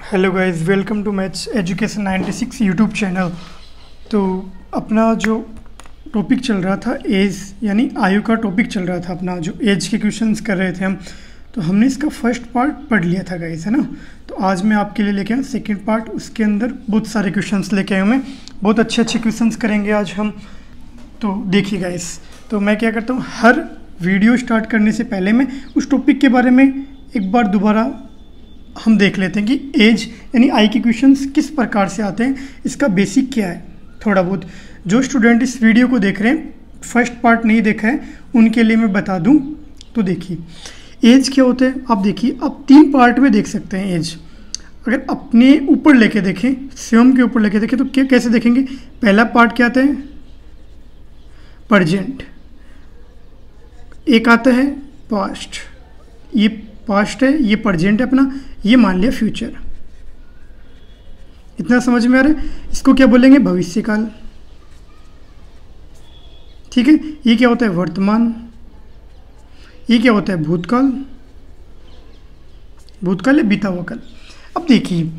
Hello guys, welcome to maths education 96 YouTube channel. तो अपना जो टॉपिक चल रहा था एज यानी आयु का टॉपिक चल रहा था, अपना जो एज के क्वेश्चंस कर रहे थे हम। तो हमने इसका फर्स्ट पार्ट पढ़ लिया था गाइस, है ना। तो आज मैं आपके लिए लेके आया सेकंड पार्ट। उसके अंदर बहुत सारे क्वेश्चंस लेके आए मैं, बहुत अच्छे अच्छे क्वेश्चंस करेंगे आज हम। तो देखिए गाइस, तो मैं क्या करता हूँ, हर वीडियो स्टार्ट करने से पहले मैं उस टॉपिक के बारे में एक बार दोबारा हम देख लेते हैं कि एज यानी आई के क्वेश्चंस किस प्रकार से आते हैं, इसका बेसिक क्या है थोड़ा बहुत। जो स्टूडेंट इस वीडियो को देख रहे हैं, फर्स्ट पार्ट नहीं देखा है, उनके लिए मैं बता दूं। तो देखिए एज क्या होता है, आप देखिए, आप 3 पार्ट में देख सकते हैं एज। अगर अपने ऊपर लेके देखें, स्वयं के ऊपर लेके देखें, तो क्या कैसे देखेंगे। पहला पार्ट क्या आता है, प्रेजेंट। एक आता है पास्ट, ये पास्ट है, ये प्रेजेंट है अपना, ये मान लिया फ्यूचर। इतना समझ में आ रहा है। इसको क्या बोलेंगे, भविष्यकाल। ठीक है। ये क्या होता है, वर्तमान। ये क्या होता है, भूतकाल। भूतकाल या बीता हुआ काल। अब देखिए,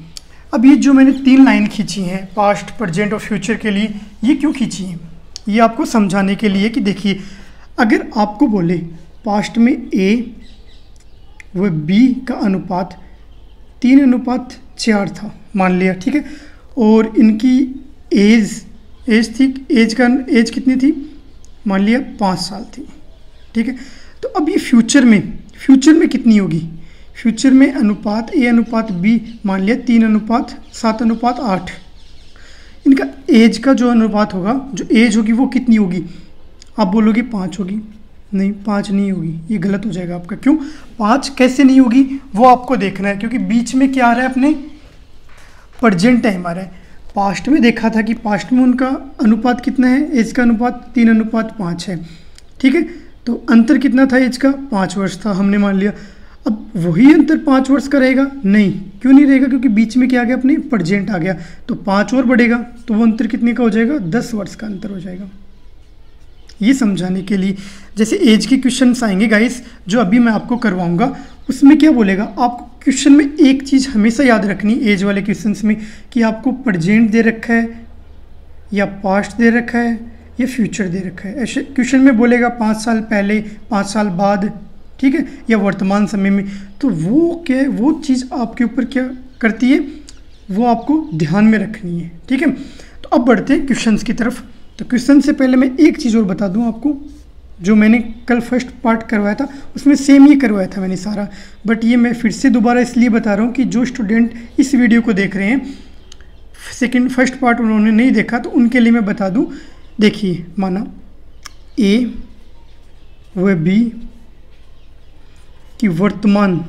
अब ये जो मैंने 3 लाइन खींची हैं पास्ट, प्रेजेंट और फ्यूचर के लिए, ये क्यों खींची हैं, ये आपको समझाने के लिए कि देखिए, अगर आपको बोले पास्ट में ए व बी का अनुपात 3:4 था, मान लिया, ठीक है। और इनकी एज थी, एज कितनी थी, मान लिया 5 साल थी, ठीक है। तो अब ये फ्यूचर में कितनी होगी, फ्यूचर में अनुपात ए अनुपात बी मान लिया 3:7:8। इनका एज का जो अनुपात होगा, जो एज होगी वो कितनी होगी, आप बोलोगे 5 होगी। नहीं, 5 नहीं होगी, ये गलत हो जाएगा आपका। क्यों 5 कैसे नहीं होगी, वो आपको देखना है, क्योंकि बीच में क्या आ रहा है, अपने प्रेजेंट टाइम आ रहा है। पास्ट में देखा था कि पास्ट में उनका अनुपात कितना है, एज का अनुपात 3:5 है, ठीक है। तो अंतर कितना था, एज का 5 वर्ष था, हमने मान लिया। अब वही अंतर 5 वर्ष का रहेगा, नहीं, क्यों नहीं रहेगा, क्योंकि बीच में क्या आ गया, अपने प्रेजेंट आ गया। तो 5 और बढ़ेगा, तो वो अंतर कितने का हो जाएगा, 10 वर्ष का अंतर हो जाएगा। ये समझाने के लिए जैसे एज के क्वेश्चंस आएंगे गाइस, जो अभी मैं आपको करवाऊंगा, उसमें क्या बोलेगा, आपको क्वेश्चन में एक चीज़ हमेशा याद रखनी एज वाले क्वेश्चंस में, कि आपको प्रेजेंट दे रखा है या पास्ट दे रखा है या फ्यूचर दे रखा है। ऐसे क्वेश्चन में बोलेगा 5 साल पहले, 5 साल बाद, ठीक है, या वर्तमान समय में। तो वो क्या है, वो चीज़ आपके ऊपर क्या करती है, वो आपको ध्यान में रखनी है, ठीक है। तो अब बढ़ते हैं क्वेश्चंस की तरफ। तो क्वेश्चन से पहले मैं एक चीज़ और बता दूं आपको, जो मैंने कल फर्स्ट पार्ट करवाया था उसमें सेम ही करवाया था मैंने सारा, बट ये मैं फिर से दोबारा इसलिए बता रहा हूँ कि जो स्टूडेंट इस वीडियो को देख रहे हैं, फर्स्ट पार्ट उन्होंने नहीं देखा, तो उनके लिए मैं बता दूं। देखिए, माना ए व बी की वर्तमान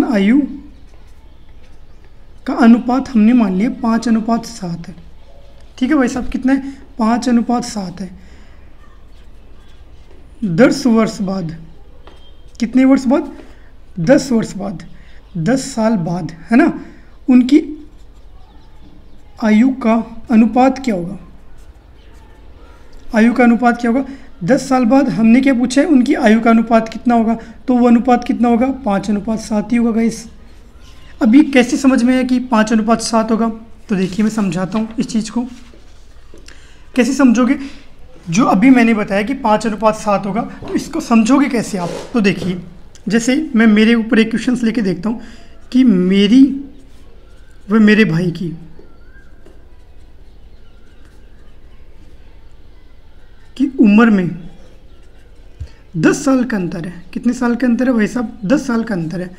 आयु का अनुपात हमने मान लिया 5:7 है, ठीक है भाई साहब। कितना है, 5:7 है। 10 वर्ष बाद, कितने वर्ष बाद, 10 वर्ष बाद, 10 साल बाद, है ना, उनकी आयु का अनुपात क्या होगा, आयु का अनुपात क्या होगा। 10 साल बाद हमने क्या पूछा है, उनकी आयु का अनुपात कितना होगा, तो वो अनुपात कितना होगा, 5:7 ही होगा गाइस। अभी कैसे समझ में है कि 5:7 होगा, तो देखिए मैं समझाता हूँ इस चीज़ को कैसे समझोगे। जो अभी मैंने बताया कि 5:7 होगा, तो इसको समझोगे कैसे आप। तो देखिए, जैसे मैं मेरे ऊपर एक क्वेश्चन लेके देखता हूँ कि मेरी व मेरे भाई की उम्र में 10 साल का अंतर है। कितने साल का अंतर है भाई साहब, 10 साल का अंतर है।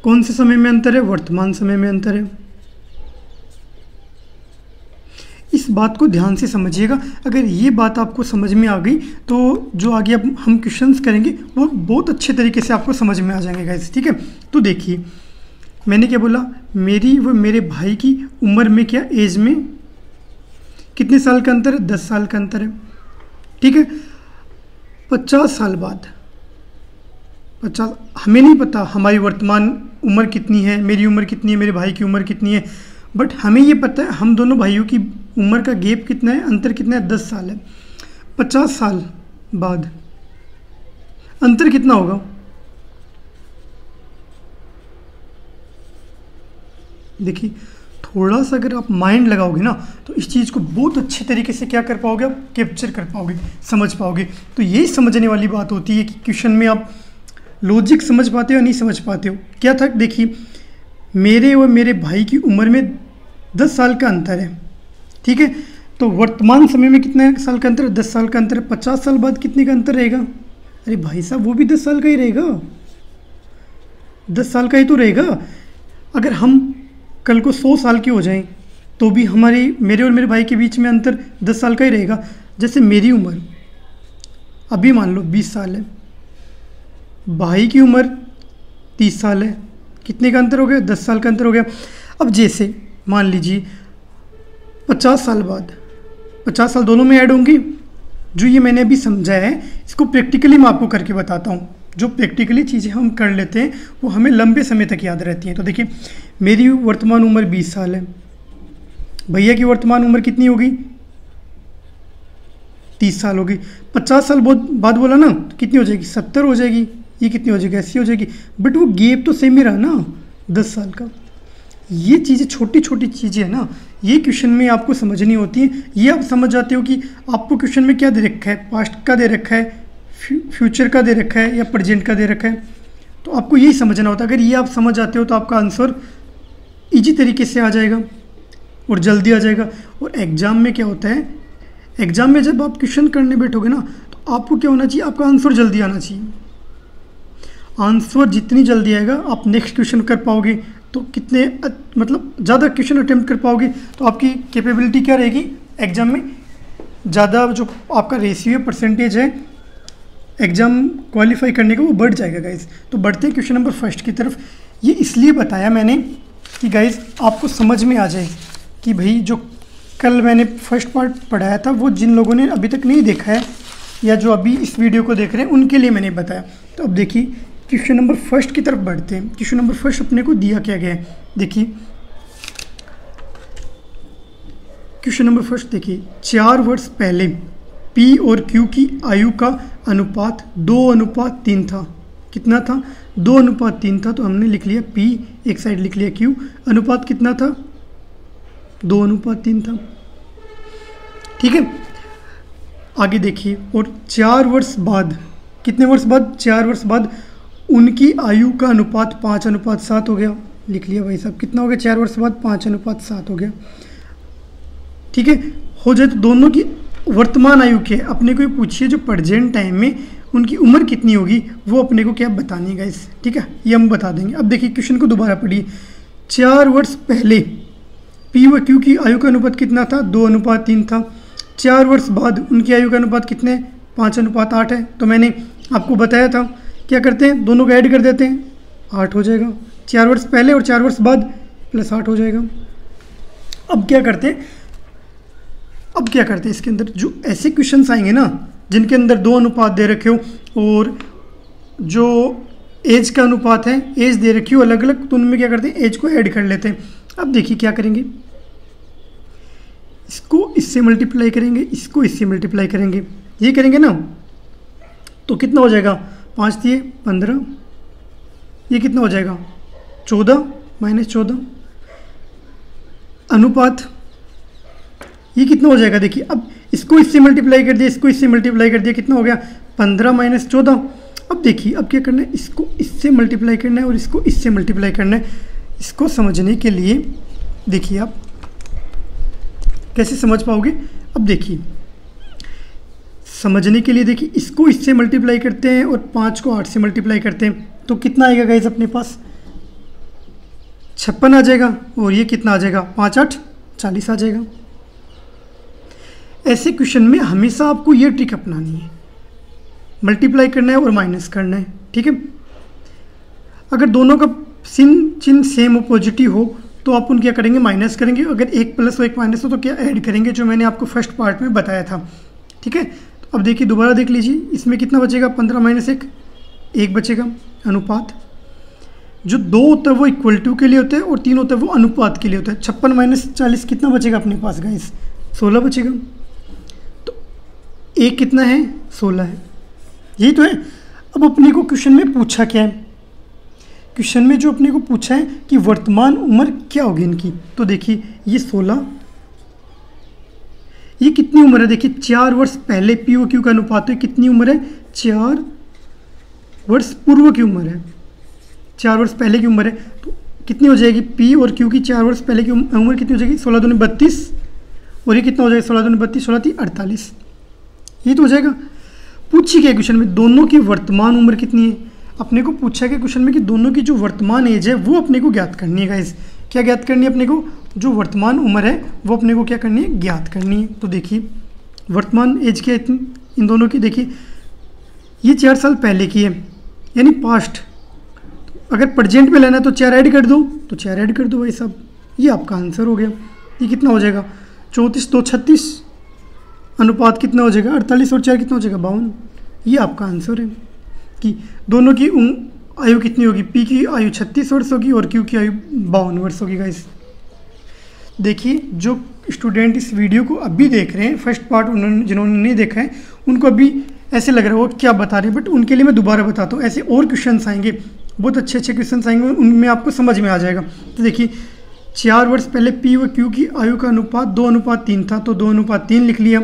कौन से समय में अंतर है, वर्तमान समय में अंतर है। इस बात को ध्यान से समझिएगा। अगर ये बात आपको समझ में आ गई, तो जो आगे अब हम क्वेश्चंस करेंगे वो बहुत अच्छे तरीके से आपको समझ में आ जाएंगे गाइस, ठीक है। तो देखिए, मैंने क्या बोला, मेरी व मेरे भाई की उम्र में क्या, एज में कितने साल का अंतर है, 10 साल का अंतर है, ठीक है। 50 साल बाद, 50, हमें नहीं पता हमारी वर्तमान उम्र कितनी है, मेरी उम्र कितनी है, मेरे भाई की उम्र कितनी है, बट हमें ये पता है हम दोनों भाइयों की उम्र का गैप कितना है, अंतर कितना है, 10 साल है। 50 साल बाद अंतर कितना होगा, देखिए थोड़ा सा अगर आप माइंड लगाओगे ना तो इस चीज़ को बहुत अच्छे तरीके से क्या कर पाओगे, आप कैप्चर कर पाओगे, समझ पाओगे। तो यही समझने वाली बात होती है कि क्वेश्चन में आप लॉजिक समझ पाते हो या नहीं समझ पाते हो। क्या था, देखिए मेरे और मेरे भाई की उम्र में 10 साल का अंतर है, ठीक है। तो वर्तमान समय में कितने साल का अंतर है, 10 साल का अंतर है। 50 साल बाद कितने का अंतर रहेगा, अरे भाई साहब वो भी 10 साल का ही रहेगा, 10 साल का ही तो रहेगा। अगर हम कल को 100 साल के हो जाएं तो भी मेरे और मेरे भाई के बीच में अंतर 10 साल का ही रहेगा। जैसे मेरी उम्र अभी मान लो 20 साल है, भाई की उम्र 30 साल है, कितने का अंतर हो गया, 10 साल का अंतर हो गया। अब जैसे मान लीजिए 50 साल बाद, 50 साल दोनों में ऐड होंगी। जो ये मैंने अभी समझाया है इसको प्रैक्टिकली मैं आपको करके बताता हूँ। जो प्रैक्टिकली चीज़ें हम कर लेते हैं वो हमें लंबे समय तक याद रहती हैं। तो देखिए मेरी वर्तमान उम्र 20 साल है, भैया की वर्तमान उम्र कितनी होगी, 30 साल होगी। 50 साल बाद बोला ना तो कितनी हो जाएगी, 70 हो जाएगी। ये कितनी हो जाएगी, 80 हो जाएगी। बट वो गैप तो सेम ही रहा ना 10 साल का। ये चीज़ें छोटी छोटी चीज़ें हैं ना, ये क्वेश्चन में आपको समझनी होती है। ये आप समझ जाते हो कि आपको क्वेश्चन में क्या दे रखा है, पास्ट का दे रखा है, फ्यूचर का दे रखा है या प्रेजेंट का दे रखा है। तो आपको यही समझना होता है। अगर ये आप समझ जाते हो तो आपका आंसर ईजी तरीके से आ जाएगा और जल्दी आ जाएगा। और एग्ज़ाम में क्या होता है, एग्ज़ाम में जब आप क्वेश्चन करने बैठोगे ना तो आपको क्या होना चाहिए, आपका आंसर जल्दी आना चाहिए। आंसर जितनी जल्दी आएगा आप नेक्स्ट क्वेश्चन कर पाओगे, तो कितने मतलब ज़्यादा क्वेश्चन अटेम्प्ट कर पाओगे, तो आपकी कैपेबिलिटी क्या रहेगी एग्ज़ाम में, ज़्यादा जो आपका रेशियो परसेंटेज है एग्ज़ाम क्वालिफाई करने का वो बढ़ जाएगा गाइज़। तो बढ़ते हैं क्वेश्चन नंबर फर्स्ट की तरफ। ये इसलिए बताया मैंने कि गाइज़ आपको समझ में आ जाए कि भाई जो कल मैंने फर्स्ट पार्ट पढ़ाया था वो जिन लोगों ने अभी तक नहीं देखा है या जो अभी इस वीडियो को देख रहे हैं उनके लिए मैंने बताया। तो अब देखिए क्वेश्चन नंबर फर्स्ट की तरफ बढ़ते हैं। क्वेश्चन नंबर फर्स्ट अपने को दिया क्या गया है, देखिए क्वेश्चन नंबर फर्स्ट देखिए, 4 वर्ष पहले P और Q की आयु का अनुपात 2:3 था। कितना था, 2:3 था। तो हमने लिख लिया P, एक साइड लिख लिया Q। अनुपात कितना था, 2:3 था, ठीक है। आगे देखिए, और 4 वर्ष बाद, कितने वर्ष बाद, 4 वर्ष बाद उनकी आयु का अनुपात 5:7 हो गया। लिख लिया भाई साहब, कितना हो गया, 4 वर्ष बाद 5:7 हो गया, ठीक है। हो जाए तो दोनों की वर्तमान आयु के अपने को ये पूछिए जो प्रेजेंट टाइम में उनकी उम्र कितनी होगी वो अपने को क्या बतानी है गाइस, ठीक है, ये हम बता देंगे। अब देखिए क्वेश्चन को दोबारा पढ़िए। 4 वर्ष पहले P व Q की आयु का अनुपात कितना था, 2:3 था। 4 वर्ष बाद उनकी आयु का अनुपात कितने, 5:8 है। तो मैंने आपको बताया था क्या करते हैं, दोनों को ऐड कर देते हैं, 8 हो जाएगा। 4 वर्ष पहले और 4 वर्ष बाद प्लस 8 हो जाएगा। अब क्या करते हैं, इसके अंदर जो ऐसे क्वेश्चंस आएंगे ना जिनके अंदर 2 अनुपात दे रखे हो और जो एज का अनुपात है, एज दे रखी हो अलग अलग, तो उनमें क्या करते हैं, एज को ऐड कर लेते हैं। अब देखिए क्या करेंगे, इसको इससे मल्टीप्लाई करेंगे, इसको इससे मल्टीप्लाई करेंगे, ये करेंगे ना तो कितना हो जाएगा, 5 दिए 15, ये कितना हो जाएगा 14 माइनस 14 अनुपात, ये कितना हो जाएगा। देखिए अब इसको इससे मल्टीप्लाई कर दिया, इसको इससे मल्टीप्लाई कर दिया, कितना हो गया 15 माइनस 14। अब देखिए अब क्या करना है, इसको इससे मल्टीप्लाई करना है और इसको इससे मल्टीप्लाई करना है। इसको समझने के लिए देखिए आप कैसे समझ पाओगे। अब देखिए समझने के लिए देखिए इसको इससे मल्टीप्लाई करते हैं और 5 को 8 से मल्टीप्लाई करते हैं तो कितना आएगा गाइस अपने पास, 56 आ जाएगा। और ये कितना आ जाएगा, 5 8 40 आ जाएगा। ऐसे क्वेश्चन में हमेशा आपको ये ट्रिक अपनानी है, मल्टीप्लाई करना है और माइनस करना है, ठीक है। अगर दोनों का चिन्ह सेम पॉजिटिव हो तो आप उन क्या करेंगे, माइनस करेंगे। अगर एक प्लस हो एक माइनस हो तो क्या ऐड करेंगे, जो मैंने आपको फर्स्ट पार्ट में बताया था, ठीक है। तो अब देखिए दोबारा देख लीजिए, इसमें कितना बचेगा, 15 माइनस 1 बचेगा। अनुपात जो 2 होता है वो इक्वल टू के लिए होता है और 3 होता है वो अनुपात के लिए होता है। 56 माइनस 40 कितना बचेगा अपने पास गाइस, 16 बचेगा। तो एक कितना है, 16 है, यही तो है। अब अपने को क्वेश्चन में पूछा क्या है क्वेश्चन में जो अपने को पूछा है कि वर्तमान उम्र क्या होगी इनकी, तो देखिए ये 16, ये कितनी उम्र है, देखिए 4 वर्ष पहले पी और क्यू का अनुपात है, कितनी उम्र है, 4 वर्ष पूर्व की उम्र है, 4 वर्ष पहले की उम्र है, तो कितनी हो जाएगी पी और क्यू की 4 वर्ष पहले की उम्र कितनी हो जाएगी, 16 दूनी 32, और ये कितना हो जाएगा, 16 दूनी 32, 16 तीन 48, ये तो हो जाएगा। पूछी गया क्वेश्चन में दोनों की वर्तमान उम्र कितनी है, अपने को पूछा गया क्वेश्चन में कि दोनों की जो वर्तमान एज है वो अपने को ज्ञात करनी है गाइस। क्या ज्ञात करनी है अपने को, जो वर्तमान उम्र है वो अपने को क्या करनी है, ज्ञात करनी है। तो देखिए वर्तमान एज क्या है इन दोनों की, देखिए ये 4 साल पहले की है यानी पास्ट, अगर प्रेजेंट में लेना है तो 4 ऐड कर दो, तो 4 ऐड कर दो भाई साहब, ये आपका आंसर हो गया। ये कितना हो जाएगा, 34 2 36, अनुपात कितना हो जाएगा 48 और 4 कितना हो जाएगा 52, ये आपका आंसर है कि दोनों की आयु कितनी होगी, पी की आयु 36 वर्ष होगी और क्यू की आयु 52 वर्ष होगी गाइस। देखिए जो स्टूडेंट इस वीडियो को अभी देख रहे हैं, फर्स्ट पार्ट उन्होंने जिन्होंने नहीं देखा है उनको अभी ऐसे लग रहा है वो क्या बता रहे हैं, बट उनके लिए मैं दोबारा बताता हूँ। ऐसे और क्वेश्चंस आएंगे, बहुत अच्छे अच्छे क्वेश्चंस आएंगे, उनमें आपको समझ में आ जाएगा। तो देखिए 4 वर्ष पहले पी व क्यू की आयु का अनुपात 2:3 था, तो 2:3 लिख लिया।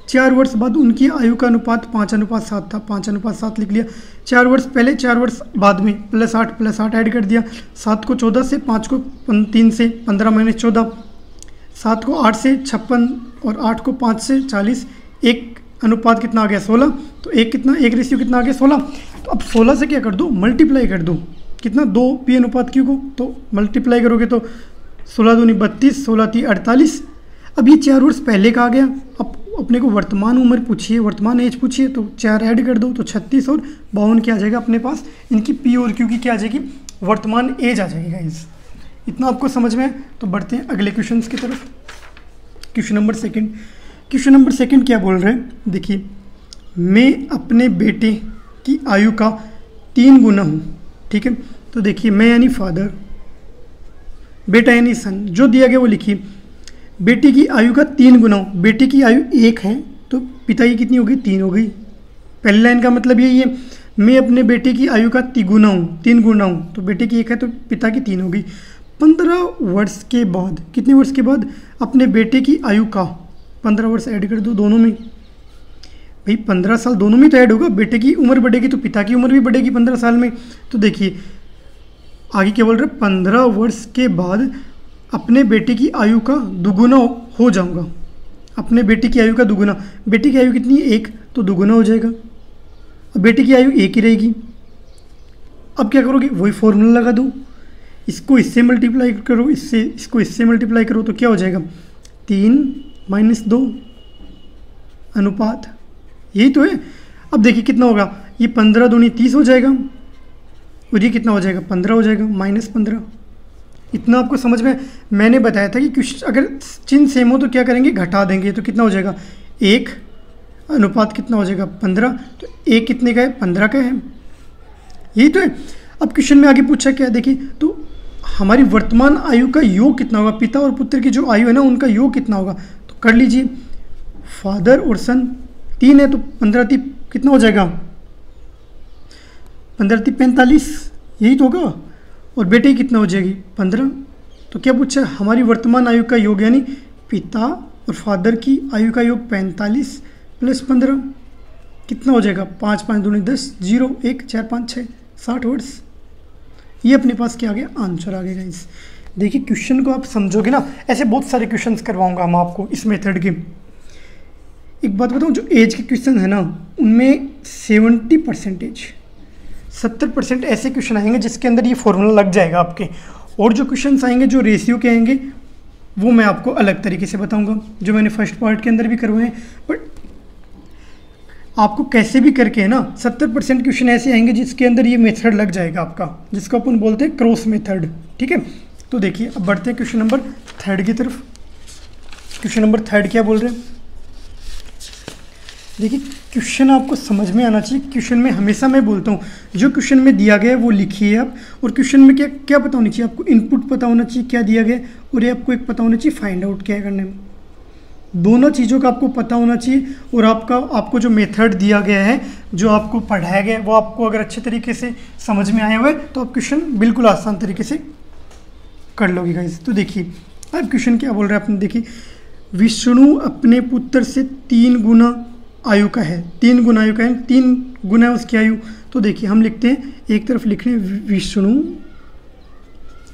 4 वर्ष बाद उनकी आयु का अनुपात 5:7 था, 5:7 लिख लिया। 4 वर्ष पहले 4 वर्ष बाद में +8 ऐड कर दिया, 7 को 14 से, 5 को 3 से, 15 - 14, 7 को 8 से 56 और 8 को 5 से 40, एक अनुपात कितना आ गया 16, तो एक कितना, एक रेशियो कितना आ गया 16। तो अब 16 से क्या कर दो, मल्टीप्लाई कर दो, कितना 2 पी अनुपात क्यू को, तो मल्टीप्लाई करोगे तो 16 दूनी 32, 16 तीन 48। अब ये 4 वर्ष पहले का आ गया, अब अपने को वर्तमान उम्र पूछिए, वर्तमान एज पूछिए, तो 4 ऐड कर दो तो 36 और 52 क्या आ जाएगा अपने पास, इनकी पी और क्यू की क्या आ जाएगी, वर्तमान एज आ जाएगी गाइस। इतना आपको समझ में है। तो बढ़ते हैं अगले क्वेश्चन की तरफ। क्वेश्चन नंबर सेकंड क्या बोल रहे हैं, देखिए मैं अपने बेटे की आयु का 3 गुना हूँ, ठीक है। तो देखिए मैं यानी फादर, बेटा यानी सन, जो दिया गया वो लिखिए। बेटी की आयु का 3 गुना हूँ, बेटी की आयु 1 है तो पिता की कितनी होगी, 3 हो गई। पहली लाइन का मतलब यही है, मैं अपने बेटे की आयु का 3 गुना हूँ, तो बेटे की 1 है तो पिता की 3 होगी। 15 वर्ष के बाद, कितने वर्ष के बाद, अपने बेटे की आयु का 15 वर्ष ऐड कर दो दोनों में, भाई 15 साल दोनों में तो ऐड होगा, बेटे की उम्र बढ़ेगी तो पिता की उम्र भी बढ़ेगी 15 साल में। तो देखिए आगे क्या बोल रहे हैं, 15 वर्ष के बाद अपने बेटे की आयु का दुगुना हो जाऊंगा, अपने बेटे की आयु का दुगुना, बेटी की आयु कितनी है 1, तो दुगुना हो जाएगा, अब बेटी की आयु 1 ही रहेगी। अब क्या करोगे, वही फॉर्मूला लगा दो, इसको इससे मल्टीप्लाई करो, इसको इससे मल्टीप्लाई करो, तो क्या हो जाएगा 3 - 2 अनुपात, यही तो है। अब देखिए कितना होगा, ये 15 दूनी 30 हो जाएगा और ये कितना हो जाएगा 15 हो जाएगा, -15। इतना आपको समझ में, मैंने बताया था कि अगर चिन्ह सेम हो तो क्या करेंगे, घटा देंगे, तो कितना हो जाएगा 1 अनुपात कितना हो जाएगा 15, तो 1 कितने का है 15 का है, यही तो है। अब क्वेश्चन में आगे पूछा क्या है, देखिए तो हमारी वर्तमान आयु का योग कितना होगा, पिता और पुत्र की जो आयु है ना उनका योग कितना होगा, तो कर लीजिए। फादर और सन 3 है तो 15 3 कितना हो जाएगा, 15 3 45, यही तो होगा। और बेटे की कितना हो जाएगी 15। तो क्या पूछा, हमारी वर्तमान आयु का योग यानी पिता और फादर की आयु का योग 45 + 15 कितना हो जाएगा, 5 5 दूनी 10, 0 1 4 5 6 60 वर्ष। ये अपने पास क्या आ गया, आंसर आ गया इस। देखिए क्वेश्चन को आप समझोगे ना, ऐसे बहुत सारे क्वेश्चंस करवाऊंगा हम आपको इस मेथड के। एक बात बताऊं, जो एज के क्वेश्चन है ना उनमें 70% ऐसे क्वेश्चन आएंगे जिसके अंदर ये फॉर्मूला लग जाएगा आपके, और जो क्वेश्चंस आएंगे जो रेशियो के आएंगे वो मैं आपको अलग तरीके से बताऊंगा, जो मैंने फर्स्ट पार्ट के अंदर भी करवाए हैं। बट आपको कैसे भी करके है ना 70% क्वेश्चन ऐसे आएंगे जिसके अंदर ये मेथड लग जाएगा आपका, जिसको अपन बोलते हैं क्रॉस मेथड, ठीक है। तो देखिए अब बढ़ते हैं क्वेश्चन नंबर 3 की तरफ। क्वेश्चन नंबर 3 क्या बोल रहे हैं, देखिए क्वेश्चन आपको समझ में आना चाहिए। क्वेश्चन में हमेशा मैं बोलता हूँ जो क्वेश्चन में दिया गया है वो लिखिए आप, और क्वेश्चन में क्या क्या पता होनी चाहिए आपको, इनपुट पता होना चाहिए क्या दिया गया, और ये आपको एक पता होना चाहिए फाइंड आउट क्या करने में। दोनों चीज़ों का आपको पता होना चाहिए, और आपको जो मेथड दिया गया है, जो आपको पढ़ाया गया है, वो आपको अगर अच्छे तरीके से समझ में आया हुआ है तो आप क्वेश्चन बिल्कुल आसान तरीके से कर लोगे गाइस। तो देखिए अब क्वेश्चन क्या बोल रहा है आपने, देखिए विष्णु अपने पुत्र से 3 गुना आयु का है, 3 गुना आयु का है, 3 गुना है उसकी आयु। तो देखिए हम लिखते हैं, एक तरफ लिख रहे हैं विष्णु,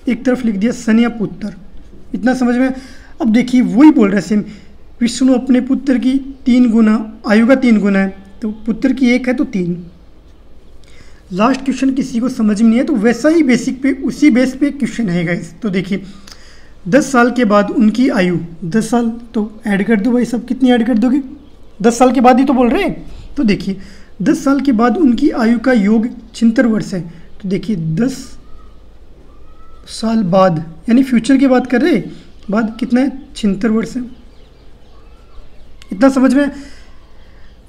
एक तरफ लिख दिया सन या पुत्र, इतना समझ में। अब देखिए वही बोल रहा है सेम, विष्णु अपने पुत्र की 3 गुना आयु का 3 गुना है, तो पुत्र की 1 है तो 3। लास्ट क्वेश्चन किसी को समझ में नहीं है तो वैसा ही बेसिक पे, उसी बेस पे क्वेश्चन है गाइस। तो देखिए 10 साल के बाद उनकी आयु, 10 साल तो ऐड कर दो भाई सब, कितनी ऐड कर दोगे, 10 साल के बाद ही तो बोल रहे हैं। तो देखिए 10 साल के बाद उनकी आयु का योग 76 वर्ष है। तो देखिए 10 साल बाद यानी फ्यूचर की बात कर रहे हैं, बाद कितना है, 76 वर्ष है, इतना समझ में।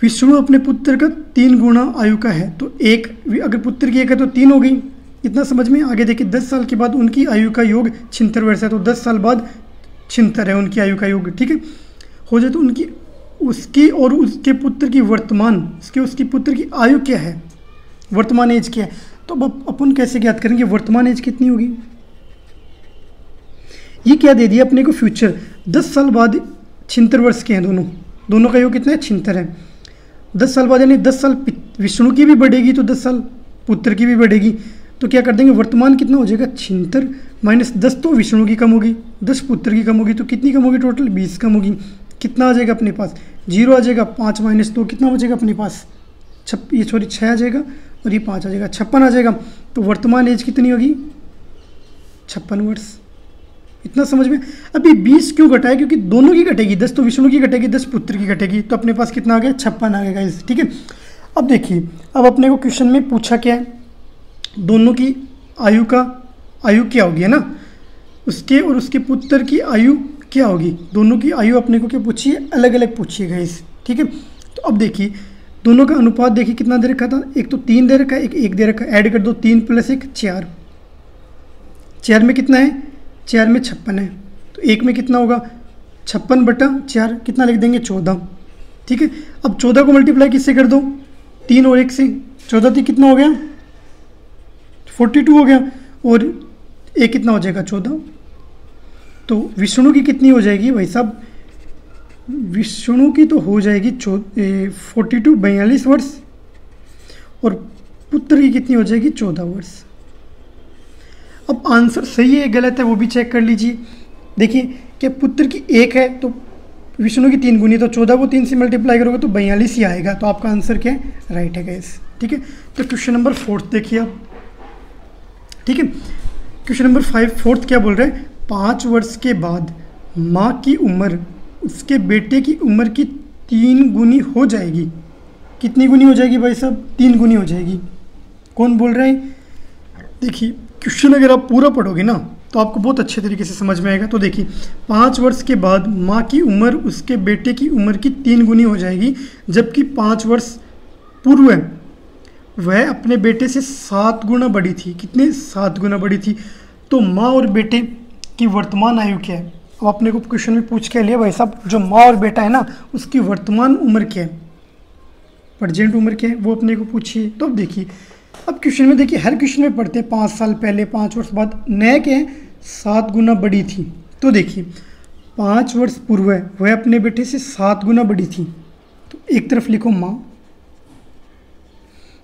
विष्णु अपने पुत्र का 3 गुना आयु का है, तो 1, अगर पुत्र की 1 है तो 3 हो गई, इतना समझ में। आगे देखिए 10 साल के बाद उनकी आयु का योग 76 वर्ष है, तो 10 साल बाद 76 है उनकी आयु का योग, ठीक है। हो जाए तो उसकी और उसके पुत्र की वर्तमान, उसकी पुत्र की आयु क्या है, वर्तमान एज क्या है। तो अब अपन कैसे ज्ञात करेंगे वर्तमान एज कितनी होगी। ये क्या दे दिया अपने को, फ्यूचर 10 साल बाद 76 वर्ष के हैं दोनों का योग कितना है, 76 है। 10 साल बाद यानी 10 साल विष्णु की भी बढ़ेगी तो 10 साल पुत्र की भी बढ़ेगी, तो क्या कर देंगे, वर्तमान कितना हो जाएगा, 76 माइनस 10 तो विष्णु की कम होगी, 10 पुत्र की कम होगी, तो कितनी कम होगी, टोटल 20 कम होगी। कितना आ जाएगा अपने पास, 0 आ जाएगा, 5 माइनस 2 कितना बचेगा अपने पास, 6 आ जाएगा, और ये 5 आ जाएगा, 56 आ जाएगा। तो वर्तमान एज कितनी होगी, 56 वर्ष, इतना समझ में। अभी 20 क्यों घटाया, क्योंकि दोनों की घटेगी, 10 तो विष्णु की घटेगी, 10 पुत्र की घटेगी, तो अपने पास कितना आ गया, 56 आ गया इस, ठीक है। अब देखिए अब अपने को क्वेश्चन में पूछा क्या है, दोनों की आयु क्या होगी, है ना, उसके और उसके पुत्र की आयु क्या होगी, दोनों की आयु अपने को क्या पूछिए, अलग अलग पूछिएगा इस, ठीक है। तो अब देखिए दोनों का अनुपात देखिए कितना दे रखा था, एक तो 3 दे रखा है, एक 1 दे रखा है, ऐड कर दो, 3 + 1 4, 4 में कितना है, 4 में 56 है, तो 1 में कितना होगा, 56/4 कितना लिख देंगे, 14, ठीक है। अब 14 को मल्टीप्लाई किससे कर दो, 3 और 1 से, 14 3 कितना हो गया, 42 हो गया, और 1 कितना हो जाएगा, 14। तो विष्णु की कितनी हो जाएगी भाई साहब, विष्णु की तो हो जाएगी 42 42 वर्ष, और पुत्र की कितनी हो जाएगी, 14 वर्ष। अब आंसर सही है गलत है वो भी चेक कर लीजिए। देखिए क्या पुत्र की 1 है तो विष्णु की 3 गुनी, तो 14 को 3 से मल्टीप्लाई करोगे तो 42 ही आएगा, तो आपका आंसर क्या है, राइट है गाइस, ठीक है। तो क्वेश्चन नंबर 4 देखिए आप, ठीक है। क्वेश्चन नंबर 5 4 क्या बोल रहे हैं, 5 वर्ष के बाद माँ की उम्र उसके बेटे की उम्र की 3 गुनी हो जाएगी। कितनी गुनी हो जाएगी भाई साहब, 3 गुनी हो जाएगी। कौन बोल रहे हैं, देखिए क्वेश्चन अगर आप पूरा पढ़ोगे ना तो आपको बहुत अच्छे तरीके से समझ में आएगा। तो देखिए 5 वर्ष के बाद माँ की उम्र उसके बेटे की उम्र की 3 गुनी हो जाएगी, जबकि 5 वर्ष पूर्व वह अपने बेटे से 7 गुना बड़ी थी। कितने, 7 गुना बड़ी थी। तो माँ और बेटे की वर्तमान आयु क्या है। अब अपने को क्वेश्चन में पूछ के लिया भाई साहब, जो माँ और बेटा है ना उसकी वर्तमान उम्र क्या है, प्रेजेंट उम्र क्या है, वो अपने को पूछिए। तो अब देखिए अब क्वेश्चन में देखिए हर क्वेश्चन में पढ़ते हैं 5 साल पहले, 5 वर्ष बाद, नया क्या है, 7 गुना बड़ी थी। तो देखिए 5 वर्ष पूर्व वह अपने बेटे से 7 गुना बड़ी थी। तो एक तरफ लिखो माँ,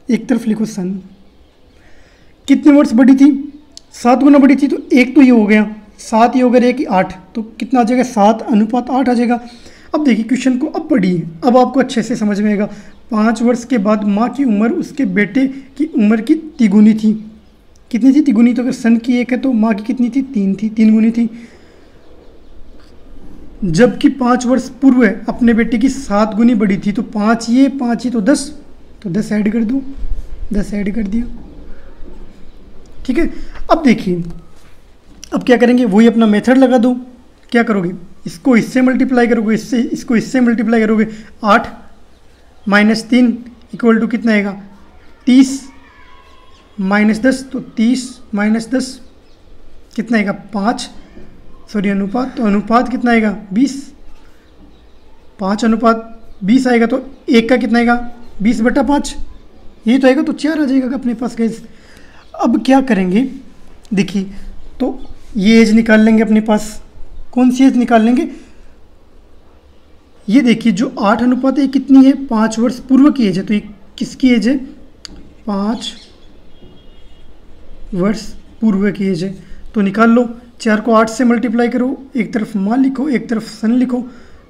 एक तरफ लिखो सन। कितने वर्ष बड़ी थी, 7 गुना बड़ी थी। तो एक तो ये हो गया 7, ये हो गया कि 8, तो कितना आ जाएगा, 7:8 आ जाएगा। अब देखिए क्वेश्चन को अब पढ़िए, अब आपको अच्छे से समझ में आएगा। 5 वर्ष के बाद माँ की उम्र उसके बेटे की उम्र की तिगुनी थी। कितनी थी, तिगुनी। तो अगर सन की 1 है तो माँ की कितनी थी, 3 थी, 3 गुनी थी। जबकि 5 वर्ष पूर्व अपने बेटे की 7 गुनी बड़ी थी। तो 5 ये तो 10, तो 10 ऐड कर दो, 10 ऐड कर दिया, ठीक है। अब देखिए अब क्या करेंगे, वही अपना मेथड लगा दो। क्या करोगे, इसको इससे मल्टीप्लाई करोगे, इसको इससे मल्टीप्लाई करोगे। 8 - 3 = कितना आएगा, 30 - 10, तो 30 - 10 कितना आएगा, 5, सॉरी अनुपात, तो अनुपात कितना आएगा, 20। 5:20 आएगा तो 1 का कितना आएगा 20/5, ये तो आएगा तो 4 आ जाएगा अपने पास गाइस। अब क्या करेंगे देखिए, तो ये एज निकाल लेंगे अपने पास। कौन सी एज निकाल लेंगे, ये देखिए जो 8:1 कितनी है 5 वर्ष पूर्व की एज है, तो ये किसकी एज है 5 वर्ष पूर्व की एज है। तो निकाल लो, 4 को 8 से मल्टीप्लाई करो, एक तरफ माँ लिखो एक तरफ सन लिखो,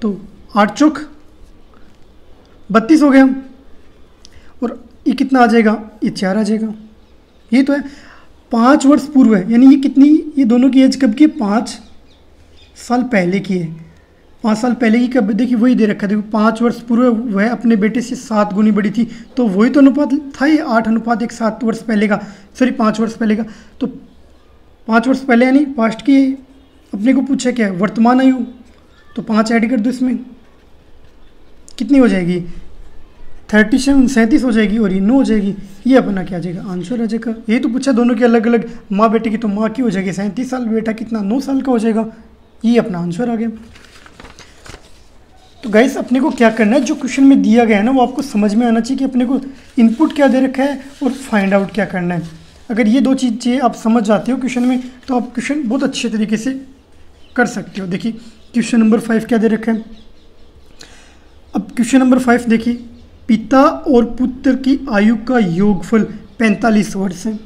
तो 8 चौक 32 हो गया। और ये कितना आ जाएगा, ये 4 आ जाएगा। ये तो है 5 वर्ष पूर्व है, यानी ये कितनी, ये दोनों की एज कब की है 5 साल पहले की है। 5 साल पहले की कब, देखिए वही दे रखा है, देखो 5 वर्ष पूर्व वह अपने बेटे से 7 गुनी बड़ी थी, तो वही तो अनुपात था ये 8:1 7 वर्ष पहले का, सॉरी 5 वर्ष पहले का। तो 5 वर्ष पहले यानी पास्ट की अपने को पूछा क्या है वर्तमान आयु, तो 5 ऐड कर दो इसमें, कितनी हो जाएगी 37 हो जाएगी, और ये 9 हो जाएगी। ये अपना क्या आ जाएगा आंसर आ जाएगा। ये तो पूछा दोनों की अलग अलग, माँ बेटे की, तो माँ की हो जाएगी 37 साल, बेटा कितना 9 साल का हो जाएगा। ये अपना आंसर आ गया। तो गाइस अपने को क्या करना है, जो क्वेश्चन में दिया गया है ना वो आपको समझ में आना चाहिए कि अपने को इनपुट क्या दे रखा है और फाइंड आउट क्या करना है। अगर ये 2 चीज़ें आप समझ जाते हो क्वेश्चन में, तो आप क्वेश्चन बहुत अच्छे तरीके से कर सकते हो। देखिए क्वेश्चन नंबर 5 क्या दे रखा है। अब क्वेश्चन नंबर 5 देखिए, पिता और पुत्र की आयु का योगफल 45 वर्ष है।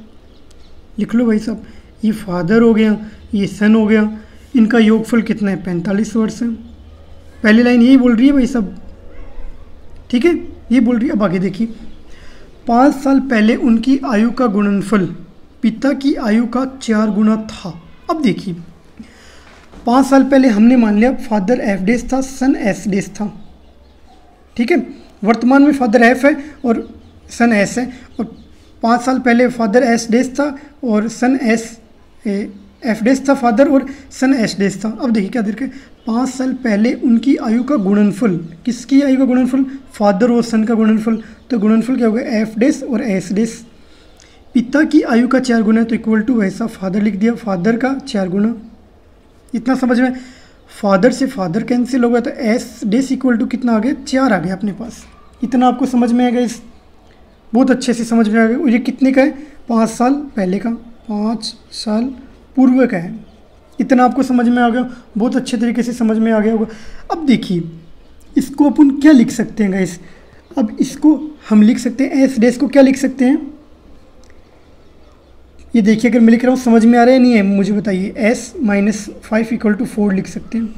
लिख लो भाई साहब, ये फादर हो गया, ये सन हो गया, इनका योगफल कितना है 45 वर्ष है। पहली लाइन यही बोल रही है भाई साहब, ठीक है, ये बोल रही है। अब आगे देखिए, 5 साल पहले उनकी आयु का गुणनफल पिता की आयु का 4 गुना था। अब देखिए 5 साल पहले हमने मान लिया फादर एफ डेस था, सन एस डेस था, ठीक है। वर्तमान में फादर एफ है और सन एस है, और 5 साल पहले फादर एस डेस था और सन एस एफ डेस था फादर, और सन एस डेस था। अब देखिए क्या देखिए, 5 साल पहले उनकी आयु का गुणनफल, किसकी आयु का गुणनफल फादर और सन का गुणनफल, तो गुणनफल क्या होगा एफ डेस और एस डेस। पिता की आयु का 4 गुना, तो इक्वल टू वैसा फादर लिख दिया, फादर का 4 गुना। इतना समझ में, फादर से फादर कैंसिल हो गया, तो एस डेस इक्वल टू कितना आ गया 4 आ गया अपने पास। इतना आपको समझ में आएगा, इस बहुत अच्छे से समझ में आ गया। और ये कितने का है 5 साल पहले का, 5 साल पूर्व का है। इतना आपको समझ में आ गया, बहुत अच्छे तरीके से समझ में आ गया होगा। अब देखिए इसको अपन क्या लिख सकते हैं गाइस, अब इसको हम लिख सकते हैं एस डेस को क्या लिख सकते हैं, ये देखिए अगर मैं लिख रहा हूँ समझ में आ रहा है नहीं है मुझे बताइए। s - 5 = 4 लिख सकते हैं।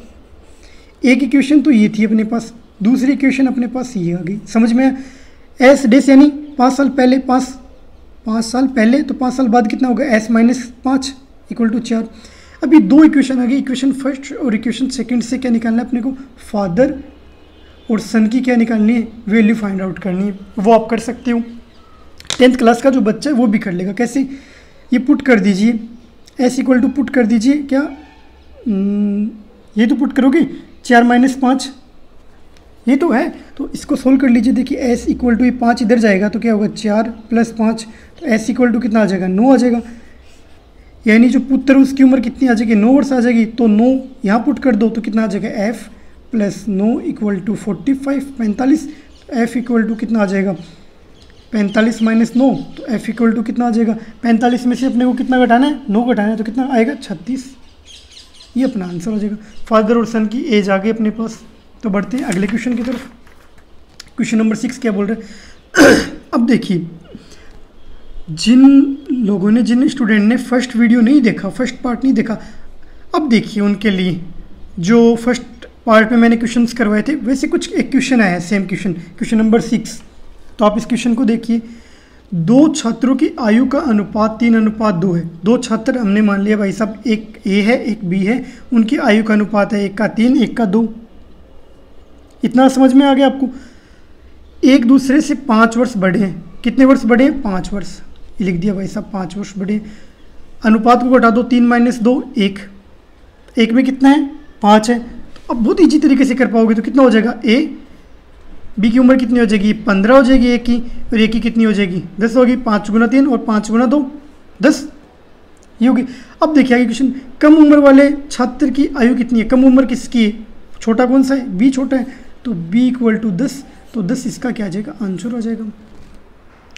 एक इक्वेशन तो ये थी अपने पास, दूसरी इक्वेशन अपने पास ये आ गई, समझ में आया। एस डेस यानी 5 साल पहले, 5 साल पहले, तो 5 साल बाद कितना होगा s - 5 = 4। अभी 2 इक्वेशन आ गई, इक्वेशन फर्स्ट और इक्वेशन सेकंड से क्या निकालना है अपने को, फादर और सन की क्या निकालनी है, वैल्यू फाइंड आउट करनी है। वो आप कर सकते हो, 10th क्लास का जो बच्चा है वो भी कर लेगा। कैसे, ये पुट कर दीजिए, s = पुट कर दीजिए क्या, ये तो पुट करोगे 4 - 5, ये तो है, तो इसको सोल्व कर लीजिए। देखिए s = ये 5 इधर जाएगा तो क्या होगा 4 + 5, तो s = कितना आ जाएगा 9 आ जाएगा। यानी जो पुत्र उसकी उम्र कितनी आ जाएगी 9 वर्ष आ जाएगी, तो 9 यहाँ पुट कर दो तो कितना आ जाएगा f + 9 = 45, 45। f = कितना आ जाएगा 45 - 9, तो f = कितना आ जाएगा 45 में से अपने को कितना घटाना है 9 घटाना है, तो कितना आएगा 36। ये अपना आंसर हो जाएगा। फादर और सन की एज आ गई अपने पास। तो बढ़ते हैं अगले क्वेश्चन की तरफ। क्वेश्चन नंबर 6 क्या बोल रहे हैं अब देखिए, जिन स्टूडेंट ने फर्स्ट वीडियो नहीं देखा, फर्स्ट पार्ट नहीं देखा, अब देखिए उनके लिए जो फर्स्ट पार्ट में मैंने क्वेश्चंस करवाए थे वैसे कुछ एक क्वेश्चन आया है, सेम क्वेश्चन नंबर 6। तो आप इस क्वेश्चन को देखिए, 2 छात्रों की आयु का अनुपात 3:2 है। 2 छात्र हमने मान लिया भाई साहब, एक ए है एक बी है, उनकी आयु का अनुपात है 1 का 3 1 का 2। इतना समझ में आ गया आपको। एक दूसरे से 5 वर्ष बड़े हैं, कितने वर्ष बड़े हैं 5 वर्ष, ये लिख दिया भाई साहब 5 वर्ष बड़े। अनुपात को घटा दो, 3 - 2 1, 1 में कितना है 5 है। तो अब बहुत ईजी तरीके से कर पाओगे, तो कितना हो जाएगा बी की उम्र कितनी हो जाएगी 15 हो जाएगी एक की, और एक की कितनी हो जाएगी 10 होगी। 5 × 3 और 5 × 2 10, ये होगी। अब देखिए आगे क्वेश्चन, कम उम्र वाले छात्र की आयु कितनी है, कम उम्र किसकी है, छोटा कौन सा है बी छोटा है, तो b इक्वल टू 10, तो 10 इसका क्या आ जाएगा, आंसर आ जाएगा।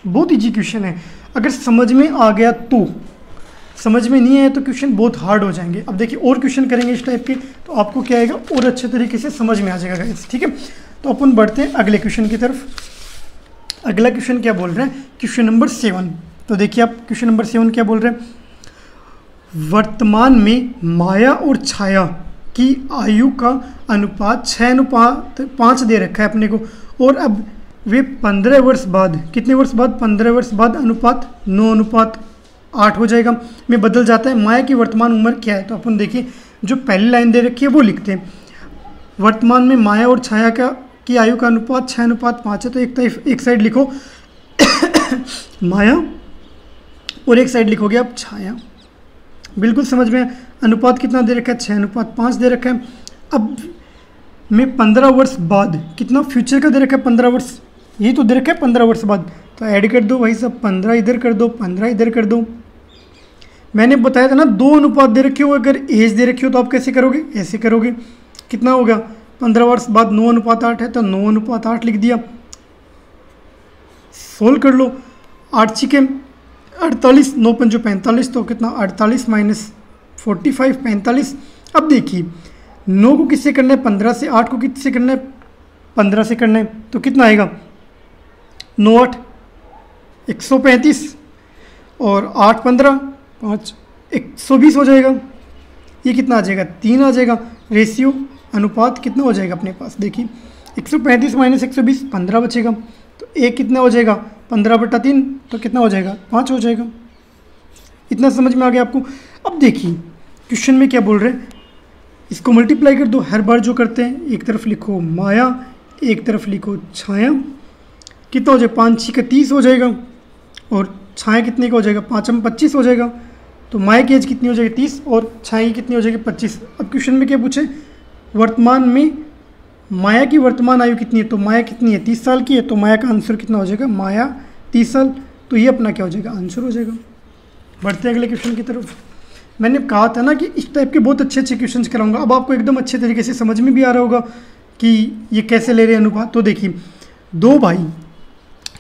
बहुत ईजी क्वेश्चन है, अगर समझ में आ गया तो, समझ में नहीं आया तो क्वेश्चन बहुत हार्ड हो जाएंगे। अब देखिए और क्वेश्चन करेंगे इस टाइप के, तो आपको क्या आएगा और अच्छे तरीके से समझ में आ जाएगा गाइस, ठीक है। तो अपन बढ़ते हैं अगले क्वेश्चन की तरफ। अगला क्वेश्चन क्या बोल रहे हैं, क्वेश्चन नंबर 7। तो देखिए आप क्वेश्चन नंबर 7 क्या बोल रहे हैं, वर्तमान में माया और छाया की आयु का अनुपात 6:5 दे रखा है अपने को, और अब वे 15 वर्ष बाद, कितने वर्ष बाद, 15 वर्ष बाद अनुपात 9:8 हो जाएगा, में बदल जाता है। माया की वर्तमान उम्र क्या है, तो अपन देखिए जो पहली लाइन दे रखी है वो लिखते हैं। वर्तमान में माया और छाया की आयु का अनुपात 6:5 है, तो एक साइड लिखो माया और एक साइड लिखोगे आप छाया। बिल्कुल समझ में, अनुपात कितना दे रखा है, 6:5 दे रखा है। अब में 15 वर्ष बाद, कितना फ्यूचर का दे रखा है, 15 वर्ष, यही तो दे रखा है 15 वर्ष बाद, तो ऐड कर दो भाई सब, 15 इधर कर दो, 15 इधर कर दो। मैंने बताया था ना 2 अनुपात दे रखे हो, अगर एज दे रखी हो तो आप कैसे करोगे, ऐसे करोगे। कितना होगा, 15 वर्ष बाद 9:8 है, तो 9:8 लिख दिया। सोल्व कर लो, 8 छिके 48, 9 पंजो 45, तो कितना 48 माइनस 45 45। अब देखिए 9 को किससे करना है, 15 से, 8 को किससे करना है, 15 से करना है, तो कितना आएगा 9 8 135, और 8 15 5 120 हो जाएगा। ये कितना आ जाएगा, 3 आ जाएगा। रेशियो अनुपात कितना हो जाएगा अपने पास, देखिए 135 माइनस 120 15 बचेगा, तो एक कितना हो जाएगा 15/3, तो कितना हो जाएगा 5 हो जाएगा। इतना समझ में आ गया आपको। अब देखिए क्वेश्चन में क्या बोल रहे हैं, इसको मल्टीप्लाई कर दो, हर बार जो करते हैं, एक तरफ लिखो माया, एक तरफ लिखो छाया, कितना हो जाएगा 5 6 30 हो जाएगा, और छाया कितने का हो जाएगा, 5 25 हो जाएगा। तो माया की एज कितनी हो जाएगी 30, और छाया की कितनी हो जाएगी 25। अब क्वेश्चन में क्या पूछे, वर्तमान में माया की वर्तमान आयु कितनी है, तो माया कितनी है 30 साल की है, तो माया का आंसर कितना हो जाएगा, माया 30 साल, तो ये अपना क्या हो जाएगा, आंसर हो जाएगा। बढ़ते हैं अगले क्वेश्चन की तरफ। मैंने कहा था ना कि इस टाइप के बहुत अच्छे अच्छे क्वेश्चंस कराऊंगा। अब आपको एकदम अच्छे तरीके से समझ में भी आ रहा होगा कि ये कैसे ले रहे हैं अनुपात। तो देखिए 2 भाई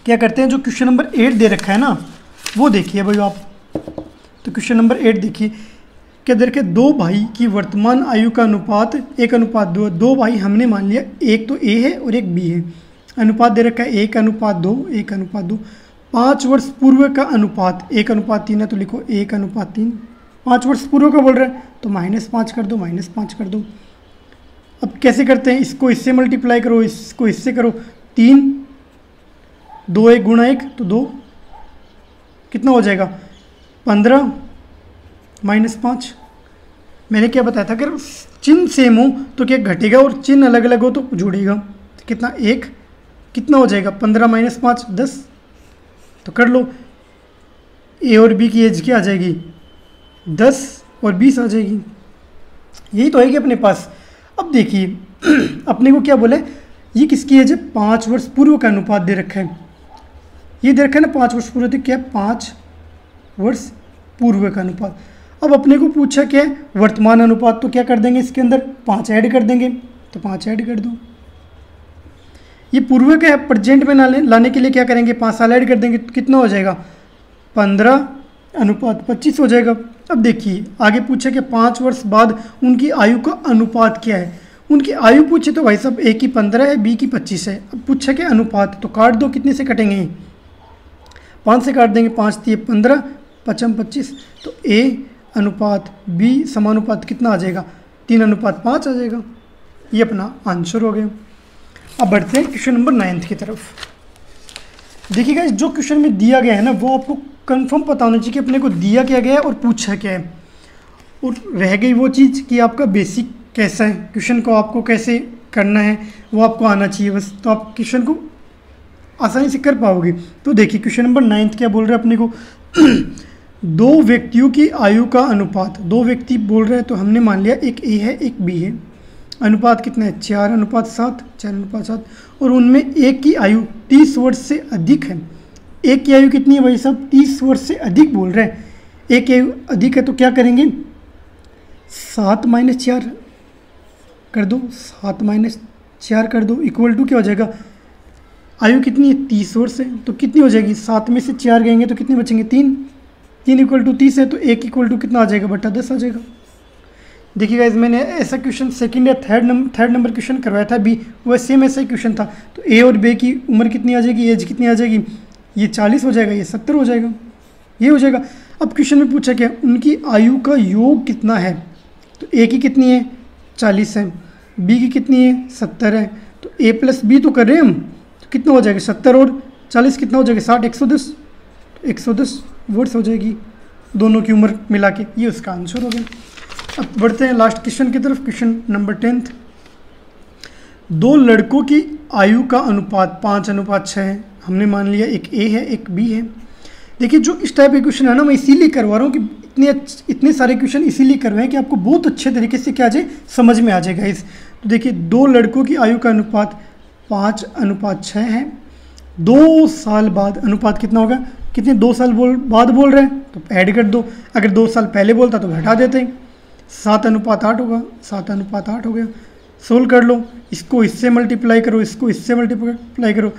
क्या करते हैं, जो क्वेश्चन नंबर 8 दे रखा है ना वो देखिए भाई आप। तो क्वेश्चन नंबर 8 देखिए क्या दे रखा है, 2 भाई की वर्तमान आयु का अनुपात 1:2। 2 भाई हमने मान लिया, एक तो ए है और एक बी है। अनुपात दे रखा है 1:2 1:2। 5 वर्ष पूर्व का अनुपात 1:3 है, तो लिखो 1:3। 5 वर्ष पूर्व का बोल रहा है, तो -5 कर दो, -5 कर दो। अब कैसे करते हैं, इसको इससे मल्टीप्लाई करो, इसको इससे करो, 3 2 1 गुणा 1, तो 2 कितना हो जाएगा 15 -5। मैंने क्या बताया था, अगर चिन्ह सेम हो तो क्या घटेगा, और चिन्ह अलग अलग हो तो जुड़ेगा। तो कितना 1 कितना हो जाएगा 15 -5 10। तो कर लो, ए और बी की एज क्या आ जाएगी 10 और 20 आ जाएगी। यही तो है कि अपने पास। अब देखिए अपने को क्या बोले, ये किसकी एज है, 5 वर्ष पूर्व का अनुपात दे रखा है। ये दे रखा है ना 5 वर्ष पूर्व, तो क्या 5 वर्ष पूर्व का अनुपात। अब अपने को पूछा क्या है वर्तमान अनुपात, तो क्या कर देंगे इसके अंदर 5 ऐड कर देंगे, तो 5 ऐड कर दो। ये पूर्व का है, प्रेजेंट में लाने के लिए क्या करेंगे 5 साल ऐड कर देंगे, तो कितना हो जाएगा 15:25 हो जाएगा। अब देखिए आगे पूछे कि 5 वर्ष बाद उनकी आयु का अनुपात क्या है। उनकी आयु पूछे तो भाई साहब ए की 15 है, बी की 25 है। अब पूछा कि अनुपात, तो काट दो, कितने से कटेंगे 5 से काट देंगे, 5 3 15 5 25, तो ए अनुपात बी समानुपात कितना आ जाएगा 3:5 आ जाएगा। ये अपना आंसर हो गया। अब बढ़ते हैं क्वेश्चन नंबर 9 की तरफ। देखिएगा जो क्वेश्चन में दिया गया है ना वो आपको कंफर्म पता होना चाहिए कि अपने को दिया क्या गया है और पूछा क्या है, और रह गई वो चीज़ कि आपका बेसिक कैसा है, क्वेश्चन को आपको कैसे करना है वो आपको आना चाहिए बस, तो आप क्वेश्चन को आसानी से कर पाओगे। तो देखिए क्वेश्चन नंबर 9 क्या बोल रहे हैं अपने को 2 व्यक्तियों की आयु का अनुपात, 2 व्यक्ति बोल रहे हैं, तो हमने मान लिया एक ए है एक बी है। अनुपात कितना है 4:7, 4:7, और उनमें एक की आयु 30 वर्ष से अधिक है। एक की आयु कितनी है भाई साहब 30 वर्ष से अधिक बोल रहे हैं। एक की आयु अधिक है तो क्या करेंगे 7 - 4 कर दो, 7 - 4 कर दो इक्वल टू क्या हो जाएगा, आयु कितनी है 30 वर्ष है, तो कितनी हो जाएगी 7 में से 4 गएंगे तो कितने बचेंगे 3, 3 इक्वल टू 30 है तो 1 इक्वल टू कितना आ जाएगा बटा 10 आ जाएगा। देखिए गाइस मैंने ऐसा क्वेश्चन सेकंड या थर्ड नंबर क्वेश्चन करवाया था बी, वह सेम ऐसा ही क्वेश्चन था। तो ए और बी की उम्र कितनी आ जाएगी, एज कितनी आ जाएगी, ये 40 हो जाएगा, ये 70 हो जाएगा, ये हो जाएगा। अब क्वेश्चन में पूछा क्या उनकी आयु का योग कितना है, तो ए की कितनी है 40 है, बी की कितनी है 70 है, तो ए प्लस बी तो कर रहे हैं हम, तो कितना हो जाएगा 70 और 40 कितना हो जाएगा 60, 110, तो 110 वर्ष हो जाएगी दोनों की उम्र मिला के, ये उसका आंसर हो गया। अब बढ़ते हैं लास्ट क्वेश्चन की तरफ, क्वेश्चन नंबर 10। दो लड़कों की आयु का अनुपात 5:6 है, हमने मान लिया एक ए है एक बी है। देखिए जो इस टाइप के क्वेश्चन है ना मैं इसीलिए करवा रहा हूँ कि इतने सारे क्वेश्चन इसीलिए करवाएं कि आपको बहुत अच्छे तरीके से क्या आ जाए समझ में आ जाएगा इस। तो देखिए दो लड़कों की आयु का अनुपात 5:6 है, 2 साल बाद अनुपात कितना होगा, कितने 2 साल बाद बोल रहे हैं तो ऐड कर दो, अगर 2 साल पहले बोलता तो हटा देते हैं, 7:8 होगा, 7:8 हो गया। सोल्व कर लो, इसको इससे मल्टीप्लाई करो, इसको इससे मल्टीप्लाई करो,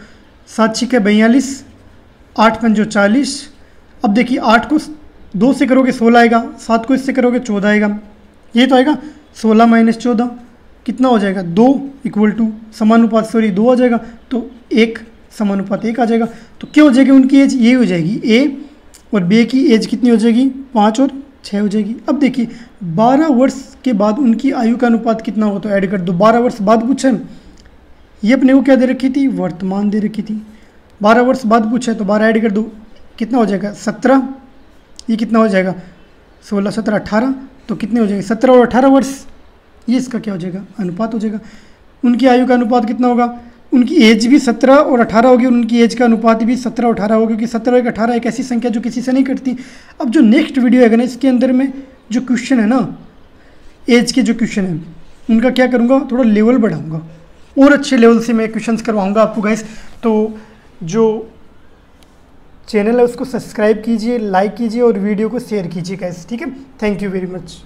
7 6 42, 8 5 40। अब देखिए 8 को 2 से करोगे 16 आएगा, 7 को इससे करोगे 14 आएगा, ये तो आएगा 16 - 14 कितना हो जाएगा 2 इक्वल टू समानुपात 2 आ जाएगा, तो 1 समानुपात 1 आ जाएगा। तो क्या हो जाएगी उनकी एज, ये हो जाएगी ए और बी की एज कितनी हो जाएगी 5 और 6 हो जाएगी। अब देखिए 12 वर्ष के बाद उनकी आयु का अनुपात कितना होगा, तो ऐड कर दो, 12 वर्ष बाद पूछा है, ये अपने को क्या दे रखी थी वर्तमान दे रखी थी, 12 वर्ष बाद पूछा है तो 12 ऐड कर दो, कितना हो जाएगा 17, ये कितना हो जाएगा 16 17 18, तो कितने हो जाएंगे 17 और 18 वर्ष, ये इसका क्या हो जाएगा अनुपात हो जाएगा। उनकी आयु का अनुपात कितना होगा, उनकी एज भी 17 और 18 होगी, उनकी एज का अनुपात भी 17 और 18 होगा, क्योंकि 17 और 18 एक ऐसी संख्या जो किसी से नहीं कटती। अब जो नेक्स्ट वीडियो है ना इसके अंदर में जो क्वेश्चन है ना एज के जो क्वेश्चन है उनका क्या करूँगा थोड़ा लेवल बढ़ाऊँगा और अच्छे लेवल से मैं क्वेश्चंस करवाऊँगा आपको गाइस। तो जो चैनल है उसको सब्सक्राइब कीजिए, लाइक कीजिए और वीडियो को शेयर कीजिए गाइस, ठीक है। Thank you very much.